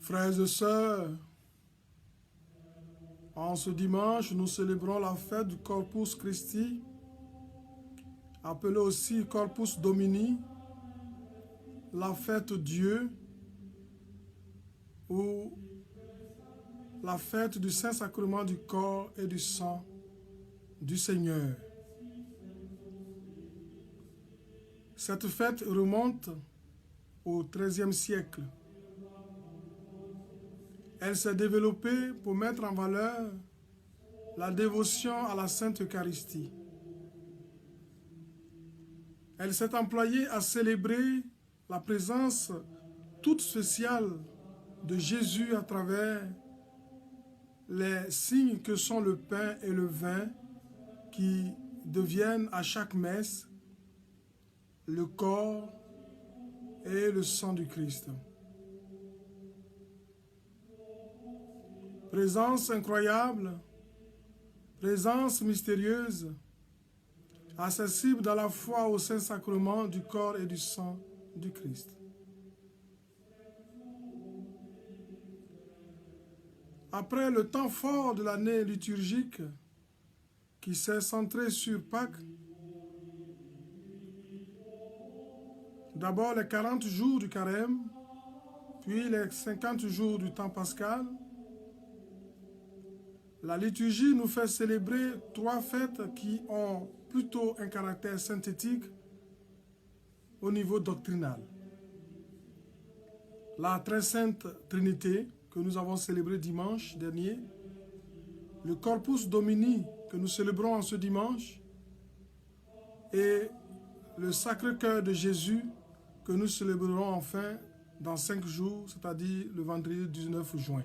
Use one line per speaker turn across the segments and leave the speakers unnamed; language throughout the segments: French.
Frères et sœurs, en ce dimanche, nous célébrons la fête du Corpus Christi, appelée aussi Corpus Domini, la fête Dieu, ou la fête du Saint-Sacrement du corps et du sang du Seigneur. Cette fête remonte au XIIIe siècle. Elle s'est développée pour mettre en valeur la dévotion à la Sainte Eucharistie. Elle s'est employée à célébrer la présence toute spéciale de Jésus à travers les signes que sont le pain et le vin qui deviennent à chaque messe le corps et le sang du Christ. Présence incroyable, présence mystérieuse, accessible dans la foi au Saint-Sacrement du corps et du sang du Christ. Après le temps fort de l'année liturgique qui s'est centré sur Pâques, d'abord les 40 jours du carême, puis les 50 jours du temps pascal, la liturgie nous fait célébrer trois fêtes qui ont plutôt un caractère synthétique au niveau doctrinal. La très sainte Trinité que nous avons célébrée dimanche dernier, le Corpus Domini que nous célébrons en ce dimanche et le Sacré-Cœur de Jésus que nous célébrerons enfin dans 5 jours, c'est-à-dire le vendredi 19 juin.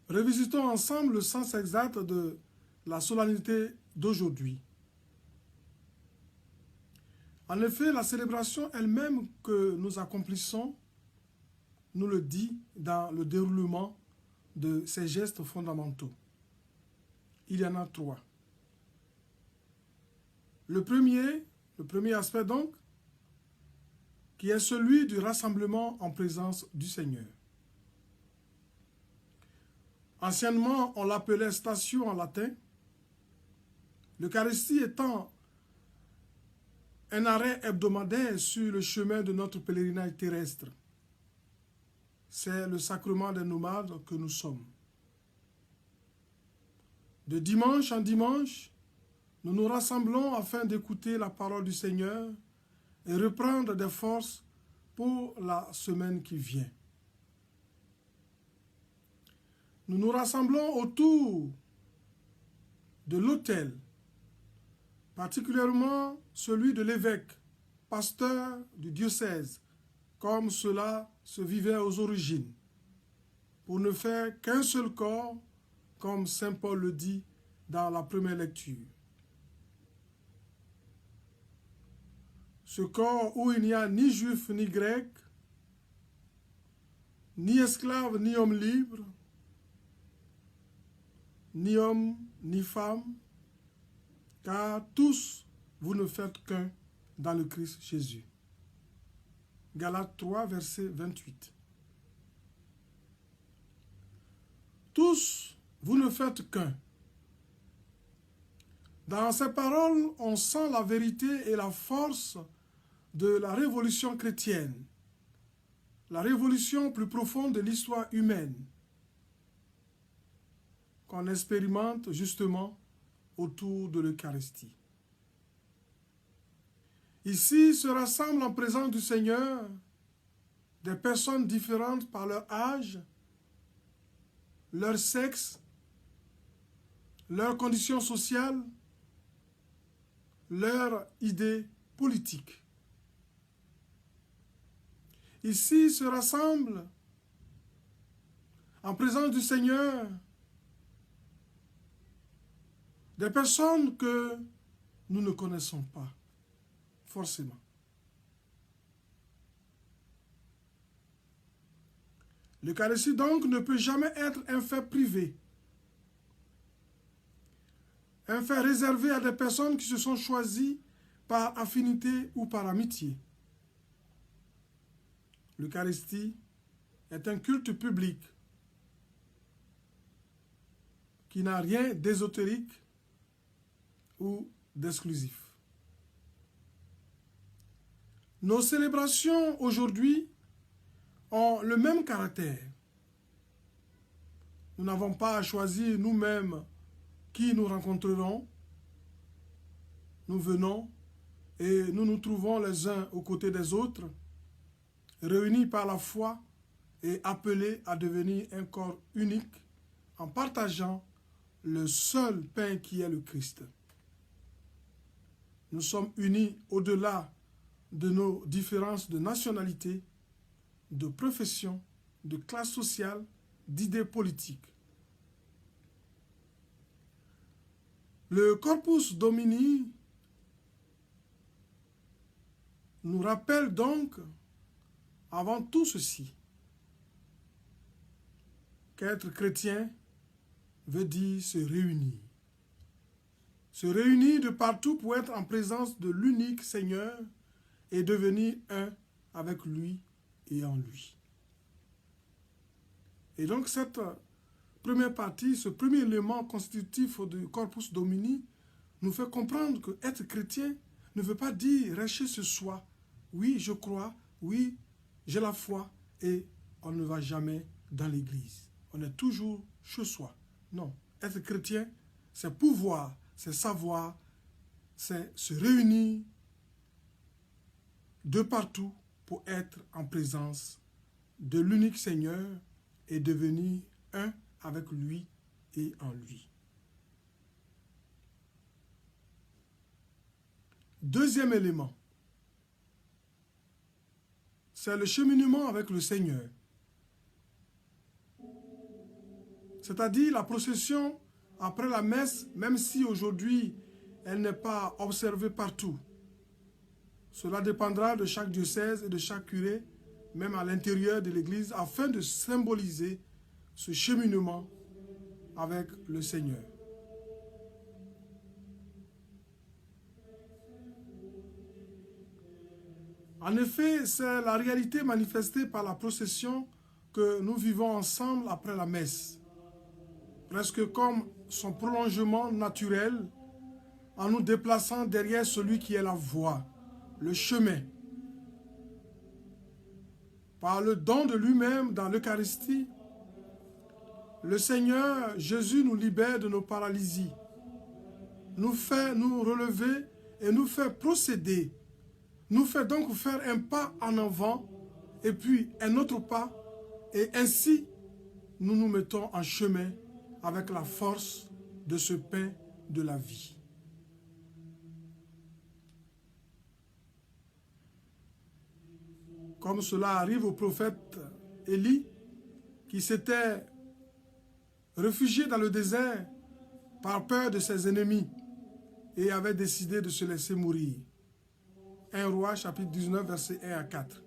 Revisitons ensemble le sens exact de la solennité d'aujourd'hui. En effet, la célébration elle-même que nous accomplissons nous le dit dans le déroulement de ces gestes fondamentaux. Il y en a 3. Le premier aspect donc, qui est celui du rassemblement en présence du Seigneur. Anciennement, on l'appelait statio en latin, l'Eucharistie étant un arrêt hebdomadaire sur le chemin de notre pèlerinage terrestre. C'est le sacrement des nomades que nous sommes. De dimanche en dimanche, nous nous rassemblons afin d'écouter la parole du Seigneur et reprendre des forces pour la semaine qui vient. Nous nous rassemblons autour de l'autel, particulièrement celui de l'évêque, pasteur du diocèse, comme cela se vivait aux origines, pour ne faire qu'un seul corps, comme saint Paul le dit dans la première lecture. Ce corps où il n'y a ni juif ni grec, ni esclave ni homme libre, ni homme, ni femme, car tous, vous ne faites qu'un dans le Christ Jésus. Galates 3, verset 28. Tous, vous ne faites qu'un. Dans ces paroles, on sent la vérité et la force de la révolution chrétienne, la révolution plus profonde de l'histoire humaine, qu'on expérimente justement autour de l'Eucharistie. Ici se rassemblent en présence du Seigneur des personnes différentes par leur âge, leur sexe, leur condition sociale, leur idée politique. Ici se rassemblent en présence du Seigneur des personnes que nous ne connaissons pas, forcément. L'Eucharistie donc ne peut jamais être un fait privé, un fait réservé à des personnes qui se sont choisies par affinité ou par amitié. L'Eucharistie est un culte public qui n'a rien d'ésotérique ou d'exclusif. Nos célébrations aujourd'hui ont le même caractère. Nous n'avons pas à choisir nous-mêmes qui nous rencontrerons. Nous venons et nous nous trouvons les uns aux côtés des autres, réunis par la foi et appelés à devenir un corps unique en partageant le seul pain qui est le Christ. Nous sommes unis au-delà de nos différences de nationalité, de profession, de classe sociale, d'idées politiques. Le Corpus Domini nous rappelle donc, avant tout ceci, qu'être chrétien veut dire se réunir. Se réunir de partout pour être en présence de l'unique Seigneur et devenir un avec lui et en lui. Et donc cette première partie, ce premier élément constitutif du Corpus Domini nous fait comprendre que être chrétien ne veut pas dire rester chez soi. Oui, je crois, oui, j'ai la foi et on ne va jamais dans l'église. On est toujours chez soi. Non, être chrétien, c'est pouvoir, c'est savoir, c'est se réunir de partout pour être en présence de l'unique Seigneur et devenir un avec lui et en lui. Deuxième élément, c'est le cheminement avec le Seigneur. C'est-à-dire la procession après la messe, même si aujourd'hui elle n'est pas observée partout. Cela dépendra de chaque diocèse et de chaque curé, même à l'intérieur de l'Église, afin de symboliser ce cheminement avec le Seigneur. En effet, c'est la réalité manifestée par la procession que nous vivons ensemble après la messe. Presque comme son prolongement naturel, en nous déplaçant derrière celui qui est la voie, le chemin. Par le don de lui-même dans l'Eucharistie, le Seigneur Jésus nous libère de nos paralysies, nous fait nous relever et nous fait procéder, nous fait donc faire un pas en avant et puis un autre pas, et ainsi nous nous mettons en chemin avec la force de ce pain de la vie. Comme cela arrive au prophète Élie, qui s'était réfugié dans le désert par peur de ses ennemis et avait décidé de se laisser mourir. 1 Roi, chapitre 19, versets 1 à 4.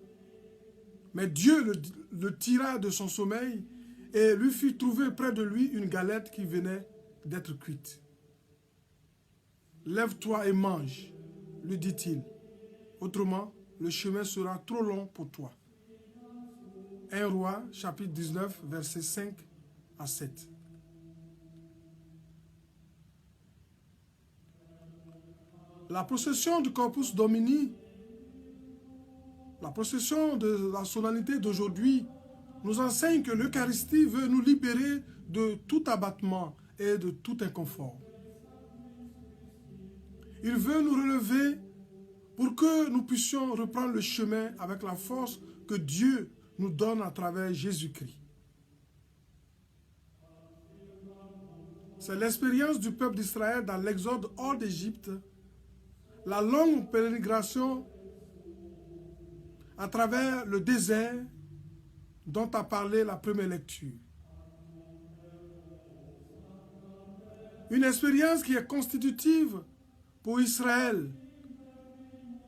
Mais Dieu le tira de son sommeil et lui fit trouver près de lui une galette qui venait d'être cuite. « Lève-toi et mange, lui dit-il. Autrement, le chemin sera trop long pour toi. » 1 Roi, chapitre 19, versets 5 à 7. La procession du Corpus Domini, la procession de la solennité d'aujourd'hui, nous enseigne que l'Eucharistie veut nous libérer de tout abattement et de tout inconfort. Il veut nous relever pour que nous puissions reprendre le chemin avec la force que Dieu nous donne à travers Jésus-Christ. C'est l'expérience du peuple d'Israël dans l'exode hors d'Égypte, la longue pérégrination à travers le désert dont a parlé la première lecture. Une expérience qui est constitutive pour Israël,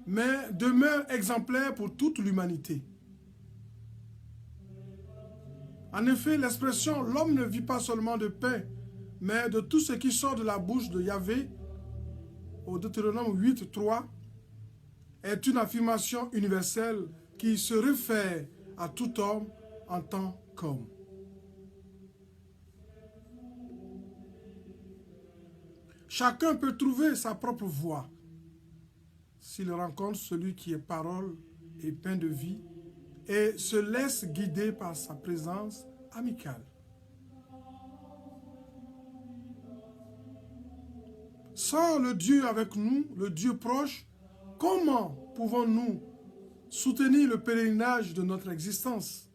mais demeure exemplaire pour toute l'humanité. En effet, l'expression « l'homme ne vit pas seulement de pain, mais de tout ce qui sort de la bouche de Yahvé » au Deutéronome 8, 3, est une affirmation universelle qui se réfère à tout homme en tant qu'homme. Chacun peut trouver sa propre voie s'il rencontre celui qui est parole et pain de vie et se laisse guider par sa présence amicale. Sans le Dieu avec nous, le Dieu proche, comment pouvons-nous soutenir le pèlerinage de notre existence,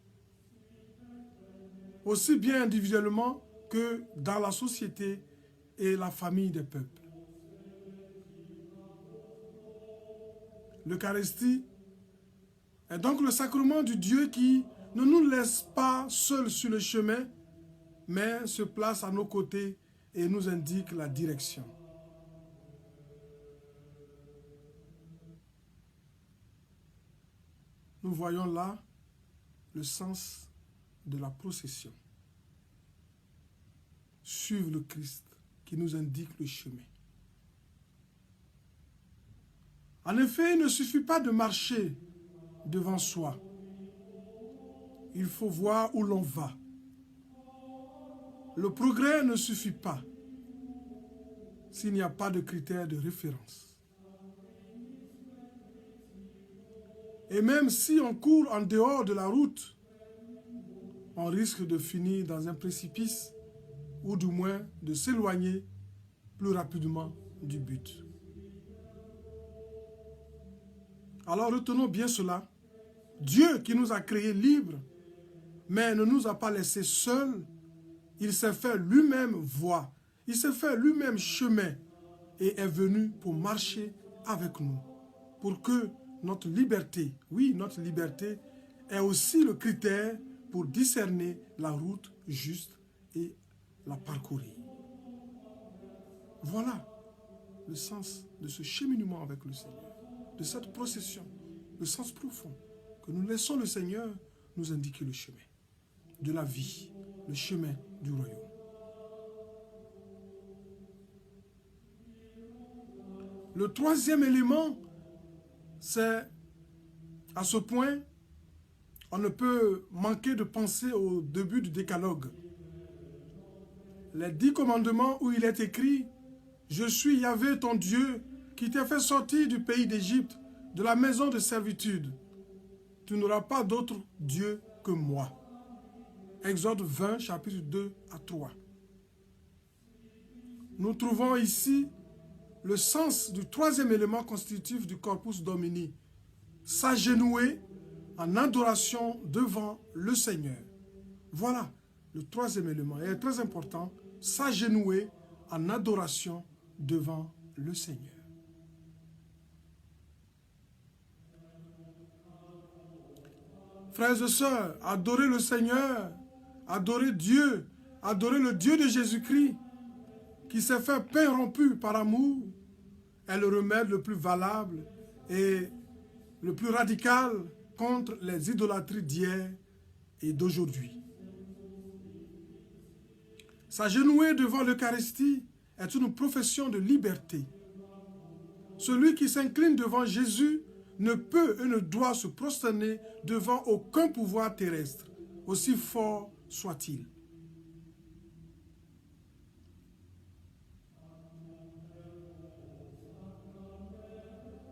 aussi bien individuellement que dans la société et la famille des peuples? L'Eucharistie est donc le sacrement du Dieu qui ne nous laisse pas seuls sur le chemin, mais se place à nos côtés et nous indique la direction. Nous voyons là le sens de la procession. Suivre le Christ qui nous indique le chemin. En effet, il ne suffit pas de marcher devant soi. Il faut voir où l'on va. Le progrès ne suffit pas s'il n'y a pas de critères de référence. Et même si on court en dehors de la route, on risque de finir dans un précipice ou du moins de s'éloigner plus rapidement du but. Alors retenons bien cela. Dieu qui nous a créés libres, mais ne nous a pas laissés seuls, il s'est fait lui-même voie, il s'est fait lui-même chemin et est venu pour marcher avec nous, pour que notre liberté, oui, notre liberté, est aussi le critère pour discerner la route juste et la parcourir. Voilà le sens de ce cheminement avec le Seigneur, de cette procession, le sens profond, que nous laissons le Seigneur nous indiquer le chemin de la vie, le chemin du royaume. Le troisième élément, c'est à ce point, on ne peut manquer de penser au début du décalogue. Les 10 commandements où il est écrit « Je suis Yahvé ton Dieu qui t'ai fait sortir du pays d'Égypte, de la maison de servitude. Tu n'auras pas d'autre Dieu que moi. » Exode 20, chapitre 2 à 3. Nous trouvons ici le sens du troisième élément constitutif du corpus domini, s'agenouiller en adoration devant le Seigneur. Voilà le troisième élément. Il est très important, s'agenouiller en adoration devant le Seigneur. Frères et sœurs, adorez le Seigneur, adorez Dieu, adorez le Dieu de Jésus-Christ, qui s'est fait pain rompu par amour, est le remède le plus valable et le plus radical contre les idolâtries d'hier et d'aujourd'hui. S'agenouiller devant l'Eucharistie est une profession de liberté. Celui qui s'incline devant Jésus ne peut et ne doit se prosterner devant aucun pouvoir terrestre, aussi fort soit-il.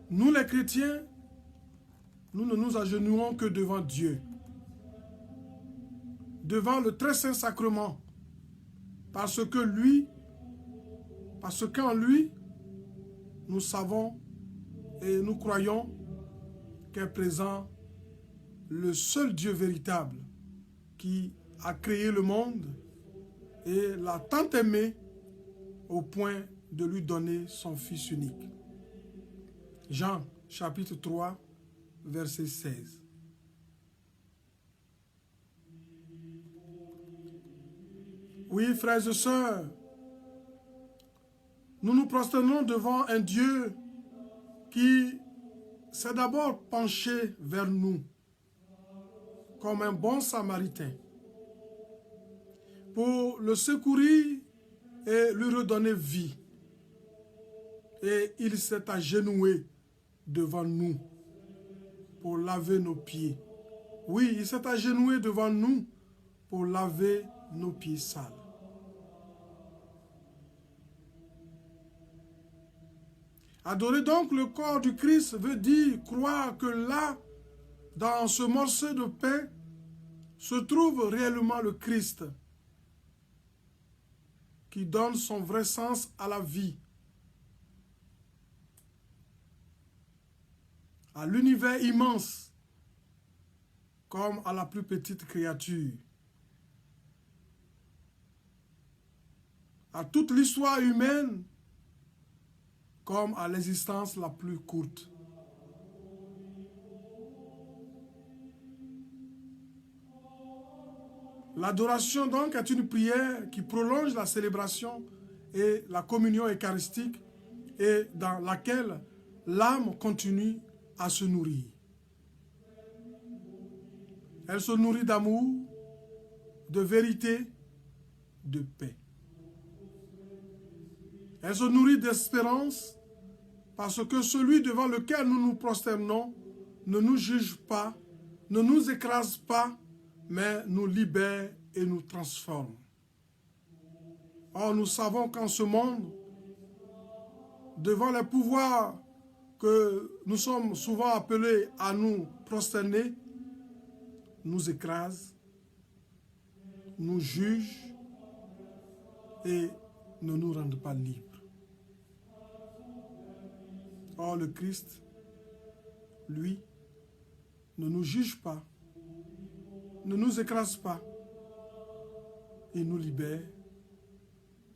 Nous les chrétiens, nous ne nous agenouillons que devant Dieu, devant le très saint sacrement, parce qu'en lui, nous savons et nous croyons qu'est présent le seul Dieu véritable qui a créé le monde et l'a tant aimé au point de lui donner son Fils unique. Jean, chapitre 3, verset 16. Oui, frères et sœurs, nous nous prosternons devant un Dieu qui s'est d'abord penché vers nous comme un bon samaritain pour le secourir et lui redonner vie. Et il s'est agenouillé devant nous pour laver nos pieds. Oui, il s'est agenouillé devant nous pour laver nos pieds sales. Adorer donc le corps du Christ veut dire croire que là, dans ce morceau de pain, se trouve réellement le Christ qui donne son vrai sens à la vie, à l'univers immense, comme à la plus petite créature, à toute l'histoire humaine, comme à l'existence la plus courte. L'adoration donc est une prière qui prolonge la célébration et la communion eucharistique et dans laquelle l'âme continue à se nourrir. Elle se nourrit d'amour, de vérité, de paix. Elle se nourrit d'espérance parce que celui devant lequel nous nous prosternons ne nous juge pas, ne nous écrase pas, mais nous libère et nous transforme. Or, nous savons qu'en ce monde, devant les pouvoirs que nous sommes souvent appelés à nous prosterner, nous écrasent, nous jugent et ne nous rendent pas libres. Or, le Christ, lui, ne nous juge pas, ne nous écrase pas, il nous libère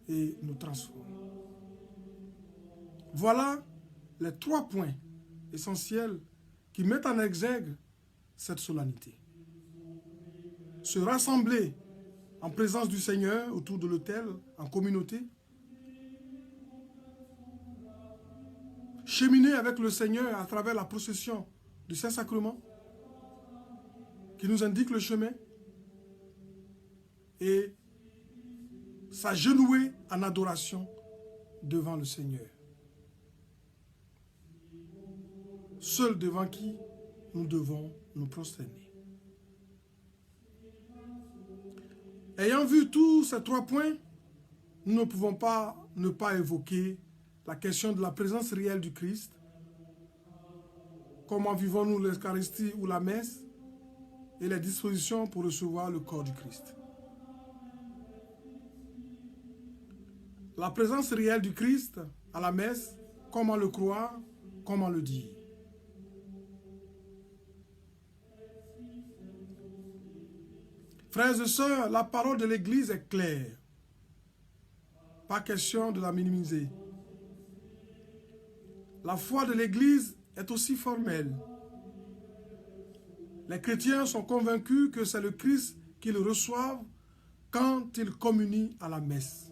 et nous transforme. Voilà les 3 points essentiels qui mettent en exergue cette solennité. Se rassembler en présence du Seigneur autour de l'autel, en communauté. Cheminer avec le Seigneur à travers la procession du Saint-Sacrement qui nous indique le chemin et s'agenouiller en adoration devant le Seigneur. Seul devant qui nous devons nous prosterner. Ayant vu tous ces 3 points, nous ne pouvons pas ne pas évoquer la question de la présence réelle du Christ. Comment vivons-nous l'Eucharistie ou la messe et les dispositions pour recevoir le corps du Christ. La présence réelle du Christ à la messe, comment le croire, comment le dire. Frères et sœurs, la parole de l'Église est claire. Pas question de la minimiser. La foi de l'Église est aussi formelle. Les chrétiens sont convaincus que c'est le Christ qu'ils reçoivent quand ils communient à la messe.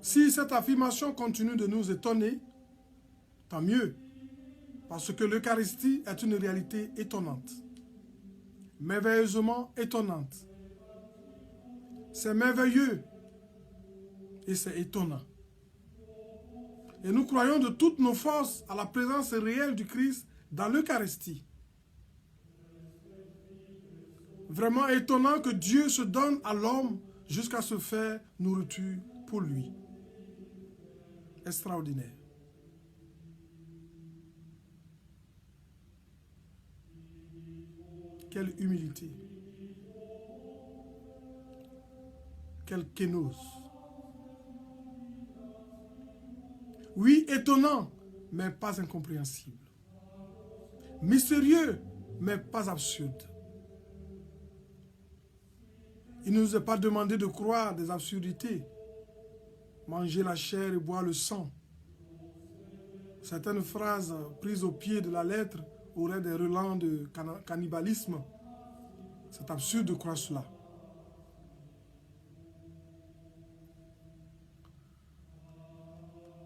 Si cette affirmation continue de nous étonner, tant mieux, parce que l'Eucharistie est une réalité étonnante, merveilleusement étonnante. C'est merveilleux et c'est étonnant. Et nous croyons de toutes nos forces à la présence réelle du Christ dans l'Eucharistie. Vraiment étonnant que Dieu se donne à l'homme jusqu'à se faire nourriture pour lui. Extraordinaire. Quelle humilité. Quelle kénose. Oui, étonnant, mais pas incompréhensible. Mystérieux, mais pas absurde. Il ne nous est pas demandé de croire des absurdités. Manger la chair et boire le sang. Certaines phrases prises au pied de la lettre auraient des relents de cannibalisme. C'est absurde de croire cela.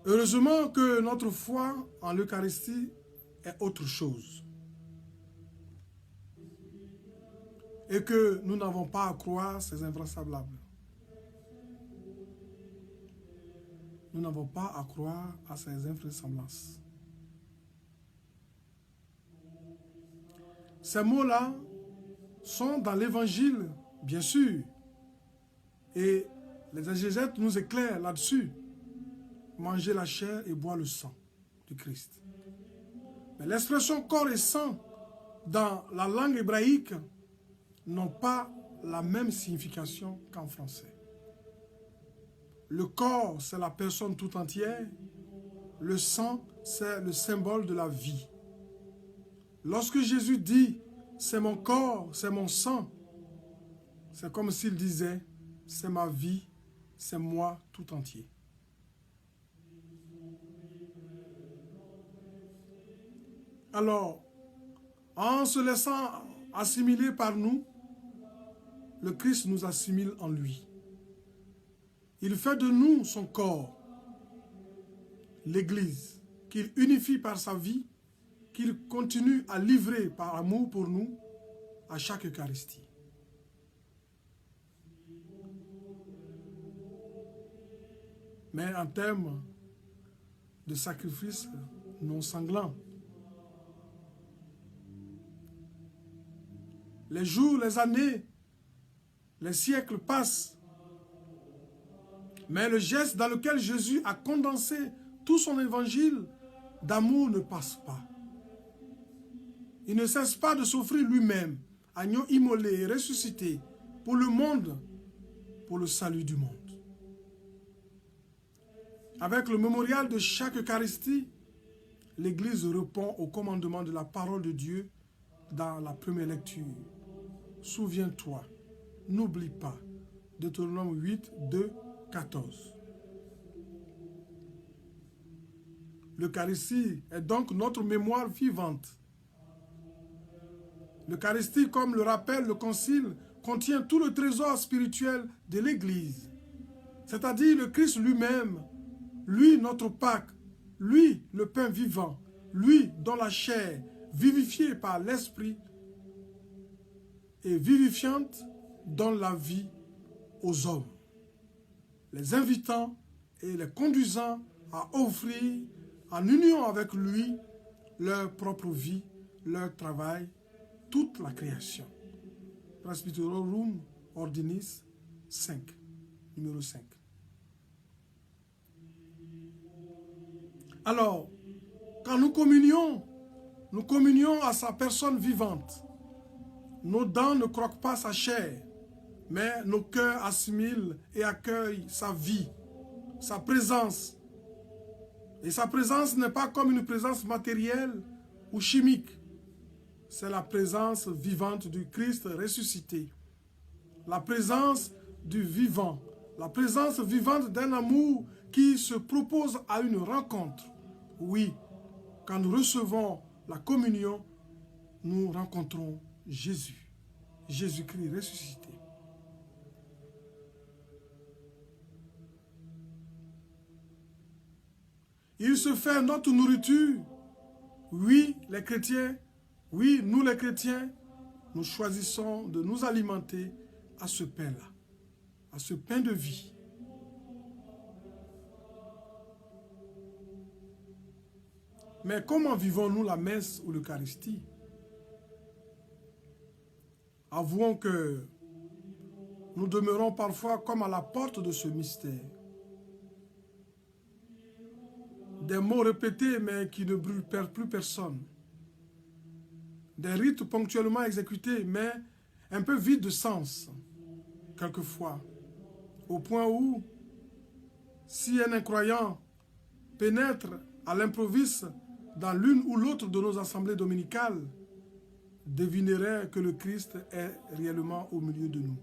Heureusement que notre foi en l'Eucharistie est autre chose. Et que nous n'avons pas à croire ces invraisemblables. Nous n'avons pas à croire à ces invraisemblances. Ces mots-là sont dans l'Évangile, bien sûr. Et les exégètes nous éclairent là-dessus. Manger la chair et boire le sang du Christ. Mais l'expression corps et sang dans la langue hébraïque n'ont pas la même signification qu'en français. Le corps, c'est la personne tout entière. Le sang, c'est le symbole de la vie. Lorsque Jésus dit « c'est mon corps, c'est mon sang », c'est comme s'il disait « c'est ma vie, c'est moi tout entier ». Alors, en se laissant assimiler par nous, le Christ nous assimile en lui. Il fait de nous son corps, l'Église, qu'il unifie par sa vie, qu'il continue à livrer par amour pour nous à chaque Eucharistie. Mais en termes de sacrifice non sanglant, les jours, les années, les siècles passent, mais le geste dans lequel Jésus a condensé tout son évangile d'amour ne passe pas. Il ne cesse pas de s'offrir lui-même, agneau immolé et ressuscité, pour le monde, pour le salut du monde. Avec le mémorial de chaque Eucharistie, l'Église répond au commandement de la parole de Dieu dans la première lecture. Souviens-toi, n'oublie pas. Deutéronome 8, 2, 14. L'Eucharistie est donc notre mémoire vivante. L'Eucharistie, comme le rappelle le Concile, contient tout le trésor spirituel de l'Église, c'est-à-dire le Christ lui-même, lui notre Pâque, lui le pain vivant, lui dont la chair, vivifiée par l'Esprit et vivifiante, donne la vie aux hommes, les invitant et les conduisant à offrir en union avec lui leur propre vie, leur travail, toute la création. Presbyterorum Ordinis 5, numéro 5. Alors, quand nous communions à sa personne vivante. Nos dents ne croquent pas sa chair, mais nos cœurs assimilent et accueillent sa vie, sa présence. Et sa présence n'est pas comme une présence matérielle ou chimique. C'est la présence vivante du Christ ressuscité. La présence du vivant. La présence vivante d'un amour qui se propose à une rencontre. Oui, quand nous recevons la communion, nous rencontrons Jésus. Jésus-Christ ressuscité. Il se fait notre nourriture. Oui, les chrétiens, oui, nous les chrétiens, nous choisissons de nous alimenter à ce pain-là, à ce pain de vie. Mais comment vivons-nous la messe ou l'Eucharistie? Avouons que nous demeurons parfois comme à la porte de ce mystère. Des mots répétés mais qui ne brûlent plus personne. Des rites ponctuellement exécutés mais un peu vides de sens, quelquefois. Au point où, si un incroyant pénètre à l'improviste dans l'une ou l'autre de nos assemblées dominicales, devinerait que le Christ est réellement au milieu de nous.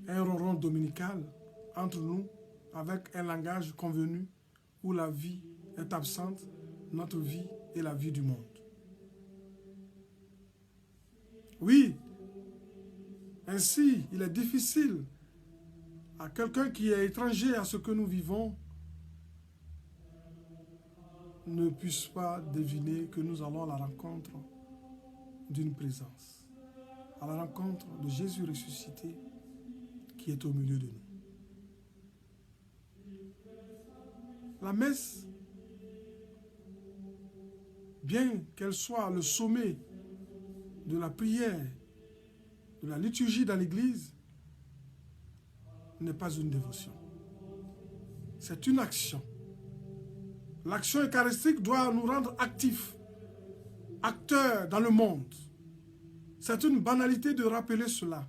Un ronron dominical entre nous avec un langage convenu où la vie est absente, notre vie et la vie du monde. Oui, ainsi il est difficile à quelqu'un qui est étranger à ce que nous vivons ne puisse pas deviner que nous allons à la rencontre d'une présence, à la rencontre de Jésus ressuscité qui est au milieu de nous. La messe bien qu'elle soit le sommet de la prière, de la liturgie dans l'église, n'est pas une dévotion. C'est une action. L'action eucharistique doit nous rendre actifs, acteurs dans le monde. C'est une banalité de rappeler cela.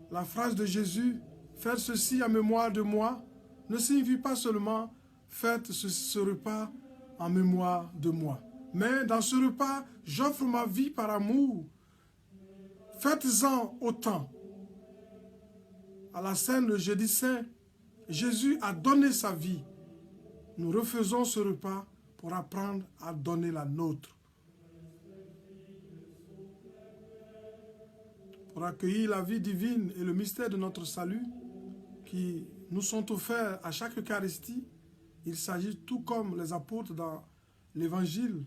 La phrase de Jésus, « Faites ceci en mémoire de moi », ne signifie pas seulement « Faites ce repas en mémoire de moi ». Mais dans ce repas, j'offre ma vie par amour. Faites-en autant. À la scène le jeudi saint, Jésus a donné sa vie. Nous refaisons ce repas pour apprendre à donner la nôtre. Pour accueillir la vie divine et le mystère de notre salut qui nous sont offerts à chaque Eucharistie, il s'agit, tout comme les apôtres dans l'Évangile,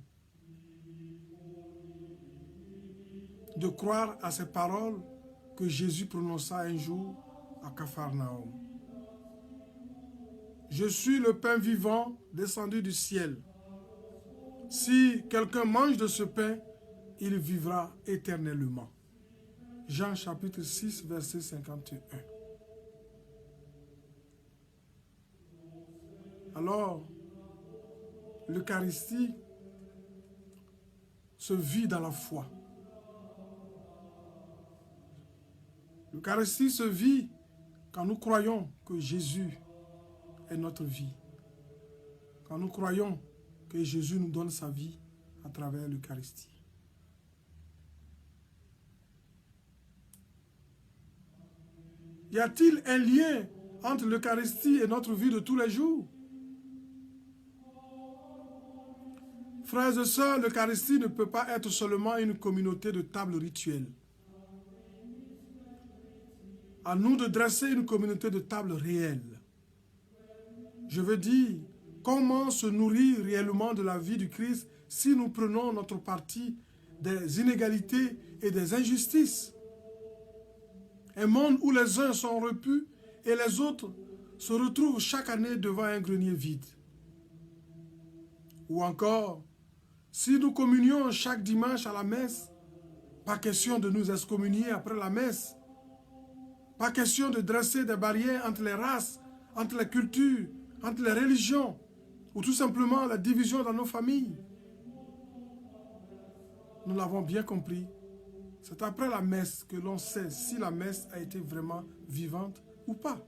de croire à ces paroles que Jésus prononça un jour à Capharnaüm. Je suis le pain vivant descendu du ciel. Si quelqu'un mange de ce pain, il vivra éternellement. Jean chapitre 6, verset 51. Alors, l'Eucharistie se vit dans la foi. L'Eucharistie se vit quand nous croyons que Jésus est notre vie. Quand nous croyons que Jésus nous donne sa vie à travers l'Eucharistie. Y a-t-il un lien entre l'Eucharistie et notre vie de tous les jours? Frères et sœurs, l'Eucharistie ne peut pas être seulement une communauté de tables rituelles. À nous de dresser une communauté de tables réelles. Je veux dire, comment se nourrir réellement de la vie du Christ si nous prenons notre parti des inégalités et des injustices? Un monde où les uns sont repus et les autres se retrouvent chaque année devant un grenier vide. Ou encore, si nous communions chaque dimanche à la messe, pas question de nous excommunier après la messe. Pas question de dresser des barrières entre les races, entre les cultures, entre les religions, ou tout simplement la division dans nos familles. Nous l'avons bien compris. C'est après la messe que l'on sait si la messe a été vraiment vivante ou pas.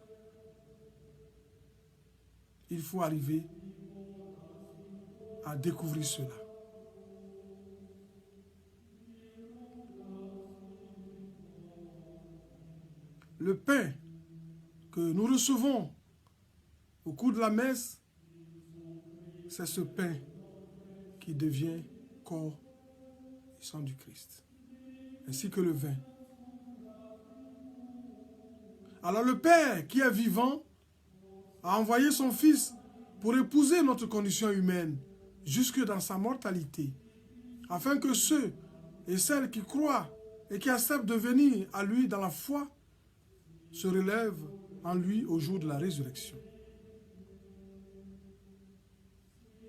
Il faut arriver à découvrir cela. Le pain que nous recevons au cours de la messe, c'est ce pain qui devient corps et sang du Christ, ainsi que le vin. Alors le Père qui est vivant a envoyé son Fils pour épouser notre condition humaine jusque dans sa mortalité, afin que ceux et celles qui croient et qui acceptent de venir à lui dans la foi se relèvent en lui au jour de la résurrection.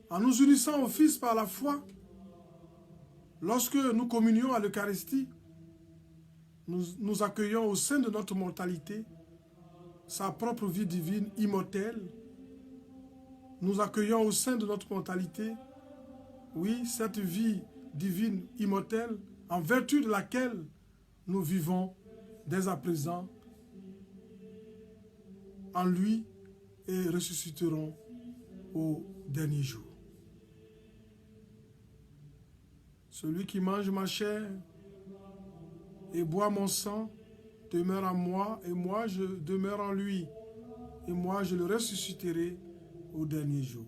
En nous unissant au Fils par la foi, lorsque nous communions à l'Eucharistie, nous accueillons au sein de notre mortalité sa propre vie divine immortelle. Nous accueillons au sein de notre mortalité, oui, cette vie divine immortelle en vertu de laquelle nous vivons dès à présent en lui et ressusciterons au dernier jour. Celui qui mange ma chair et boit mon sang demeure en moi et moi je demeure en lui et moi je le ressusciterai au dernier jour.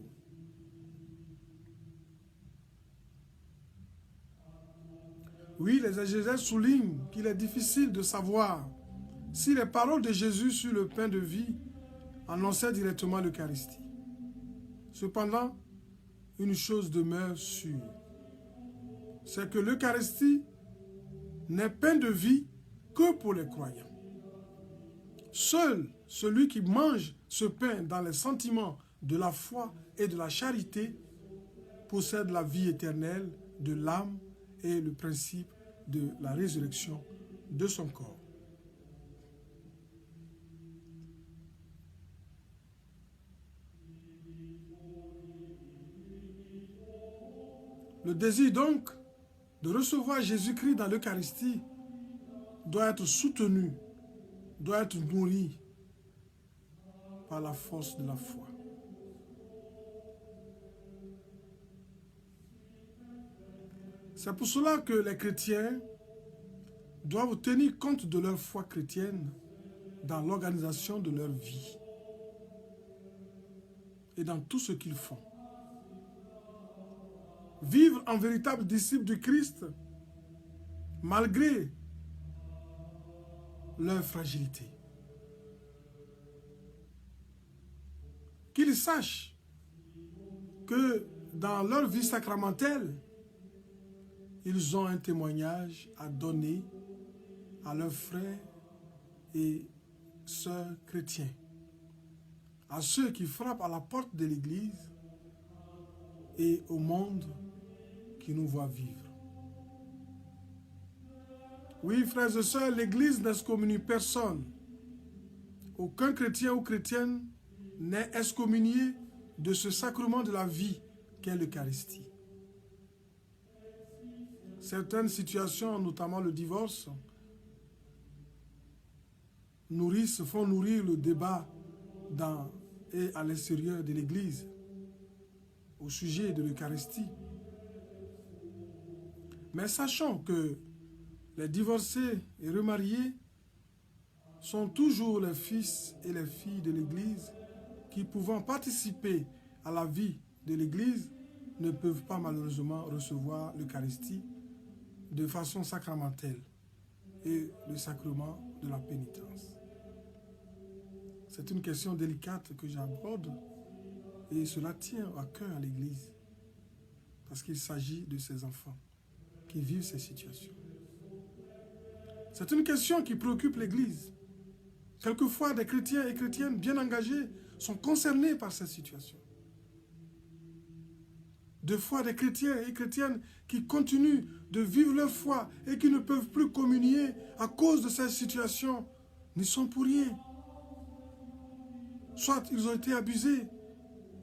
Oui, les exégètes soulignent qu'il est difficile de savoir si les paroles de Jésus sur le pain de vie annonçaient directement l'Eucharistie. Cependant, une chose demeure sûre, c'est que l'Eucharistie n'est pain de vie que pour les croyants. Seul celui qui mange ce pain dans les sentiments de la foi et de la charité possède la vie éternelle de l'âme et le principe de la résurrection de son corps. Le désir donc de recevoir Jésus-Christ dans l'Eucharistie doit être soutenu, doit être nourri par la force de la foi. C'est pour cela que les chrétiens doivent tenir compte de leur foi chrétienne dans l'organisation de leur vie et dans tout ce qu'ils font. Vivre en véritable disciple du Christ malgré leur fragilité. Qu'ils sachent que dans leur vie sacramentelle, ils ont un témoignage à donner à leurs frères et sœurs chrétiens, à ceux qui frappent à la porte de l'Église et au monde qui nous voit vivre. Oui, frères et sœurs, l'Église n'excommunie personne. Aucun chrétien ou chrétienne n'est excommunié de ce sacrement de la vie qu'est l'Eucharistie. Certaines situations, notamment le divorce, font nourrir le débat dans et à l'extérieur de l'Église au sujet de l'Eucharistie. Mais sachons que les divorcés et remariés sont toujours les fils et les filles de l'Église qui, pouvant participer à la vie de l'Église, ne peuvent pas malheureusement recevoir l'Eucharistie de façon sacramentelle et le sacrement de la pénitence. C'est une question délicate que j'aborde et cela tient à cœur à l'Église parce qu'il s'agit de ces enfants qui vivent ces situations. C'est une question qui préoccupe l'Église. Quelquefois, des chrétiens et chrétiennes bien engagés sont concernés par cette situation. Deux fois, des chrétiens et chrétiennes qui continuent de vivre leur foi et qui ne peuvent plus communier à cause de cette situation n'y sont pour rien. Soit ils ont été abusés,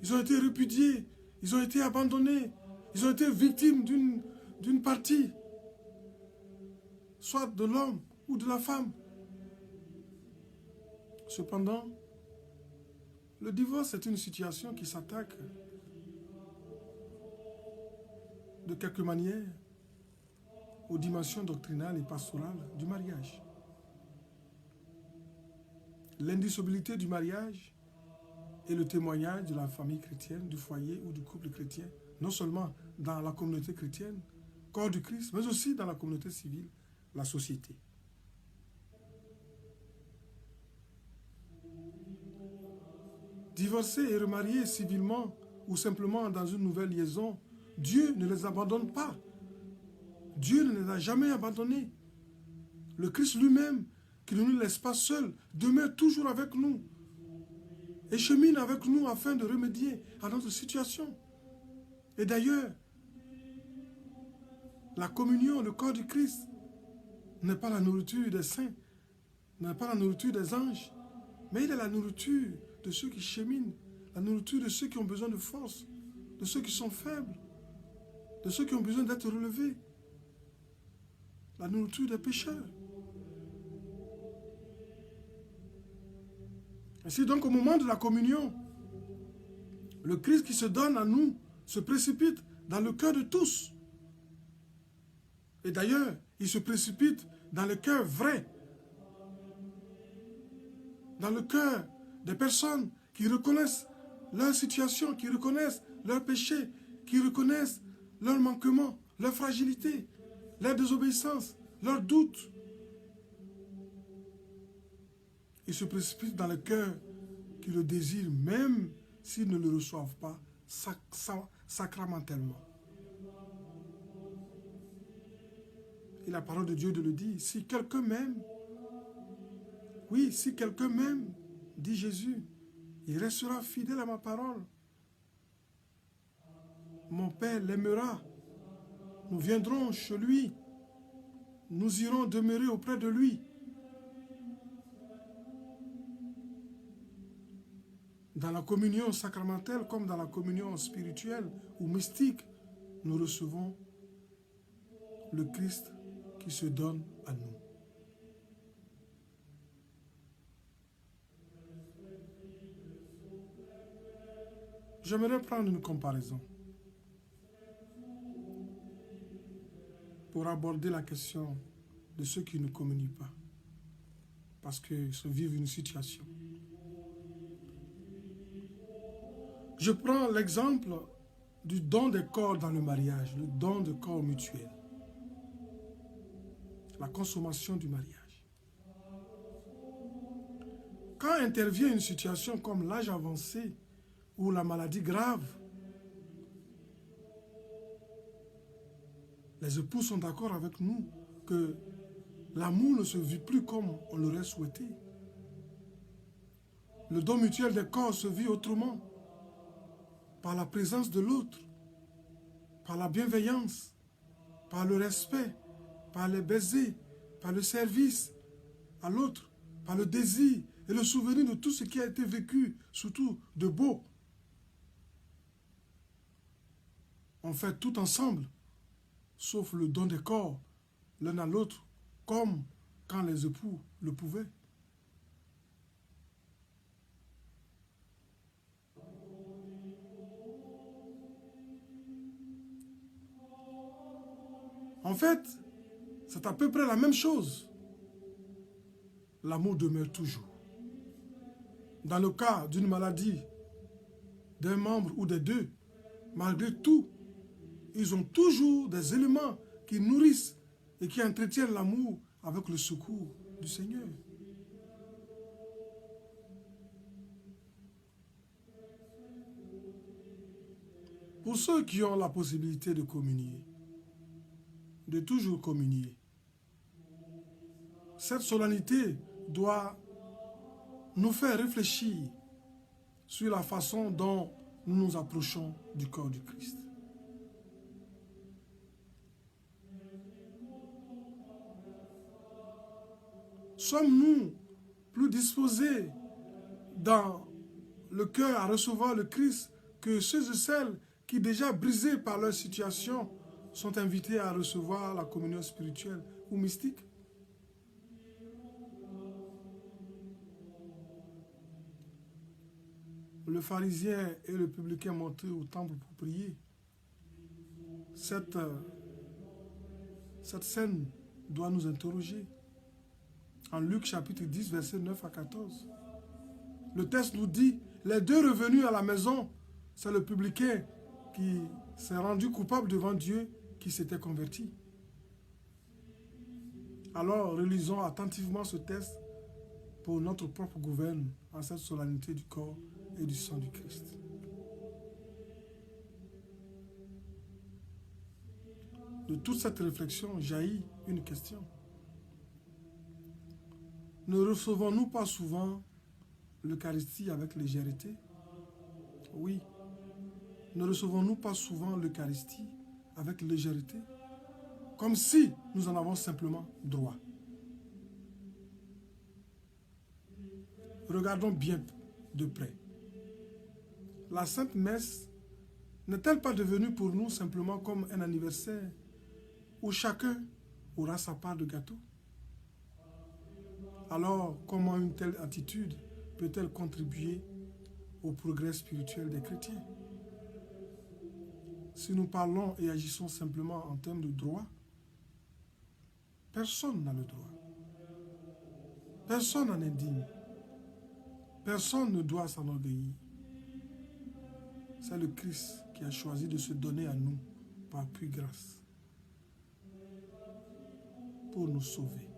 ils ont été répudiés, ils ont été abandonnés, ils ont été victimes d'une partie, soit de l'homme ou de la femme. Cependant, le divorce est une situation qui s'attaque de quelque manière aux dimensions doctrinales et pastorales du mariage. L'indissolubilité du mariage est le témoignage de la famille chrétienne, du foyer ou du couple chrétien, non seulement dans la communauté chrétienne, corps du Christ, mais aussi dans la communauté civile, la société. Divorcés et remariés civilement ou simplement dans une nouvelle liaison, Dieu ne les abandonne pas. Dieu ne les a jamais abandonnés. Le Christ lui-même, qui ne nous laisse pas seuls, demeure toujours avec nous et chemine avec nous afin de remédier à notre situation. Et d'ailleurs, la communion, le corps du Christ, n'est pas la nourriture des saints, n'est pas la nourriture des anges, mais il est la nourriture de ceux qui cheminent, la nourriture de ceux qui ont besoin de force, de ceux qui sont faibles, de ceux qui ont besoin d'être relevés, la nourriture des pécheurs. Ainsi donc au moment de la communion, le Christ qui se donne à nous se précipite dans le cœur de tous. Et d'ailleurs, il se précipite dans le cœur vrai, dans le cœur des personnes qui reconnaissent leur situation, qui reconnaissent leurs péchés, qui reconnaissent leurs manquements, leur fragilité, leur désobéissance, leurs doutes. Ils se précipitent dans le cœur qui le désirent, même s'ils ne le reçoivent pas sacramentellement. Et la parole de Dieu le dit, si quelqu'un m'aime, oui, si quelqu'un m'aime, dit Jésus, il restera fidèle à ma parole. mon Père l'aimera. Nous viendrons chez lui. Nous irons demeurer auprès de lui. Dans la communion sacramentelle comme dans la communion spirituelle ou mystique, nous recevons le Christ qui se donne à nous. J'aimerais prendre une comparaison pour aborder la question de ceux qui ne communient pas parce qu'ils se vivent une situation. Je prends l'exemple du don des corps dans le mariage, le don de corps mutuel, la consommation du mariage. Quand intervient une situation comme l'âge avancé ou la maladie grave, les époux sont d'accord avec nous que l'amour ne se vit plus comme on l'aurait souhaité. Le don mutuel des corps se vit autrement, par la présence de l'autre, par la bienveillance, par le respect, par les baisers, par le service à l'autre, par le désir et le souvenir de tout ce qui a été vécu, surtout de beau. On fait tout ensemble, sauf le don des corps, l'un à l'autre, comme quand les époux le pouvaient. En fait, c'est à peu près la même chose. L'amour demeure toujours. Dans le cas d'une maladie d'un membre ou des deux, malgré tout, ils ont toujours des éléments qui nourrissent et qui entretiennent l'amour avec le secours du Seigneur. Pour ceux qui ont la possibilité de communier, de toujours communier, cette solennité doit nous faire réfléchir sur la façon dont nous nous approchons du corps du Christ. Sommes-nous plus disposés dans le cœur à recevoir le Christ que ceux et celles qui, déjà brisés par leur situation, sont invités à recevoir la communion spirituelle ou mystique? Le pharisien et le publicain montaient au temple pour prier. Cette scène doit nous interroger. En Luc chapitre 10, versets 9 à 14. Le texte nous dit, les deux revenus à la maison, c'est le publicain qui s'est rendu coupable devant Dieu, qui s'était converti. Alors, relisons attentivement ce texte pour notre propre gouverne en cette solennité du corps et du sang du Christ. De toute cette réflexion jaillit une question. Ne recevons-nous pas souvent l'Eucharistie avec légèreté? Oui. Ne recevons-nous pas souvent l'Eucharistie avec légèreté? Comme si nous en avons simplement droit. Regardons bien de près. La Sainte Messe n'est-elle pas devenue pour nous simplement comme un anniversaire où chacun aura sa part de gâteau? Alors, comment une telle attitude peut-elle contribuer au progrès spirituel des chrétiens? Si nous parlons et agissons simplement en termes de droit, personne n'a le droit. Personne n'en est digne. Personne ne doit s'enorgueillir. C'est le Christ qui a choisi de se donner à nous par pure grâce pour nous sauver,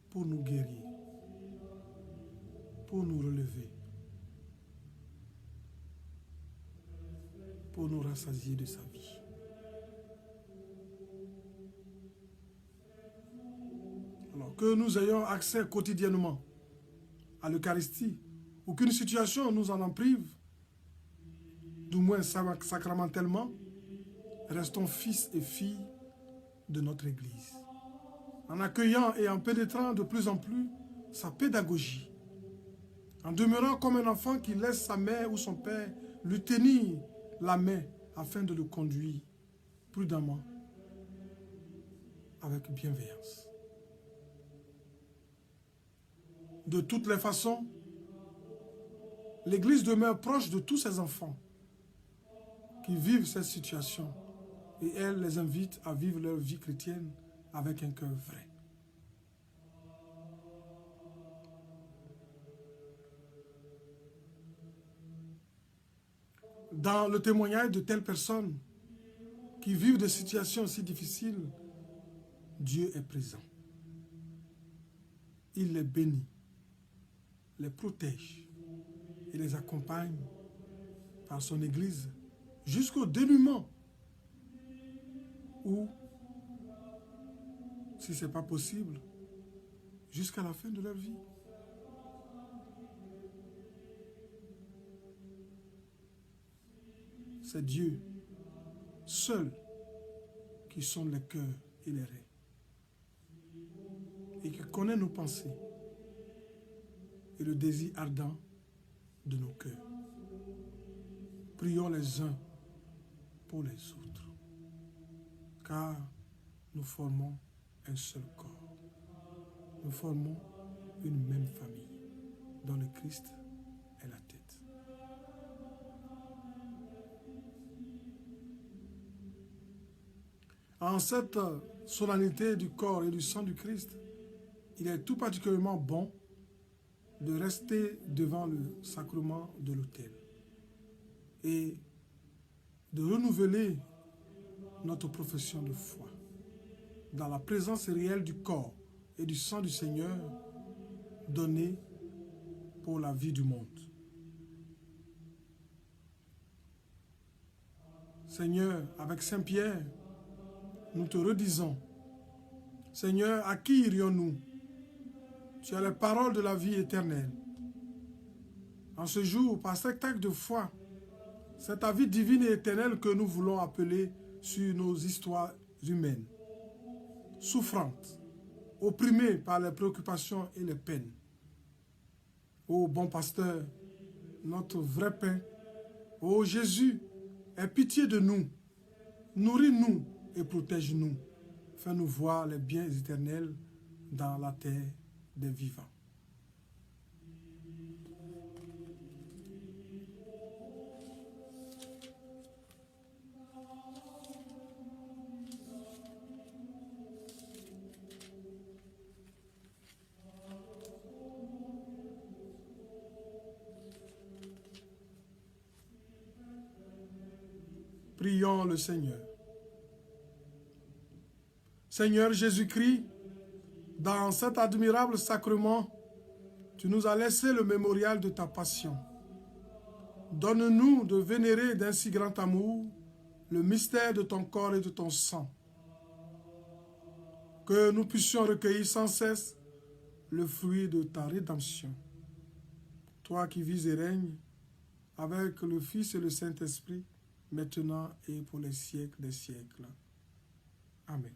pour nous guérir, pour nous relever, pour nous rassasier de sa vie. Alors que nous ayons accès quotidiennement à l'Eucharistie, ou qu'une situation nous en prive, du moins sacramentellement, restons fils et filles de notre Église. En accueillant et en pénétrant de plus en plus sa pédagogie, en demeurant comme un enfant qui laisse sa mère ou son père lui tenir la main afin de le conduire prudemment, avec bienveillance. De toutes les façons, l'Église demeure proche de tous ses enfants qui vivent cette situation et elle les invite à vivre leur vie chrétienne avec un cœur vrai. Dans le témoignage de telles personnes qui vivent des situations si difficiles, Dieu est présent. Il les bénit, les protège et les accompagne par son Église jusqu'au dénouement ou, si ce n'est pas possible, jusqu'à la fin de leur vie. C'est Dieu seul qui sonde les cœurs et les reins et qui connaît nos pensées et le désir ardent de nos cœurs. Prions les uns pour les autres, car nous formons un seul corps. Nous formons une même famille dont le Christ est la tête. En cette solennité du corps et du sang du Christ, il est tout particulièrement bon de rester devant le sacrement de l'autel et de renouveler notre profession de foi dans la présence réelle du corps et du sang du Seigneur donné pour la vie du monde. Seigneur, avec Saint Pierre, nous te redisons, Seigneur, à qui irions-nous? Tu as les paroles de la vie éternelle. En ce jour, par cet acte de foi, c'est ta vie divine et éternelle que nous voulons appeler sur nos histoires humaines, souffrantes, opprimées par les préoccupations et les peines. Ô bon pasteur, notre vrai pain, ô Jésus, aie pitié de nous, nourris-nous et protège-nous. Fais-nous voir les biens éternels dans la terre des vivants. Prions le Seigneur. Seigneur Jésus-Christ, dans cet admirable sacrement, tu nous as laissé le mémorial de ta passion. Donne-nous de vénérer d'un si grand amour le mystère de ton corps et de ton sang. Que nous puissions recueillir sans cesse le fruit de ta rédemption. Toi qui vis et règnes avec le Fils et le Saint-Esprit, maintenant et pour les siècles des siècles. Amen.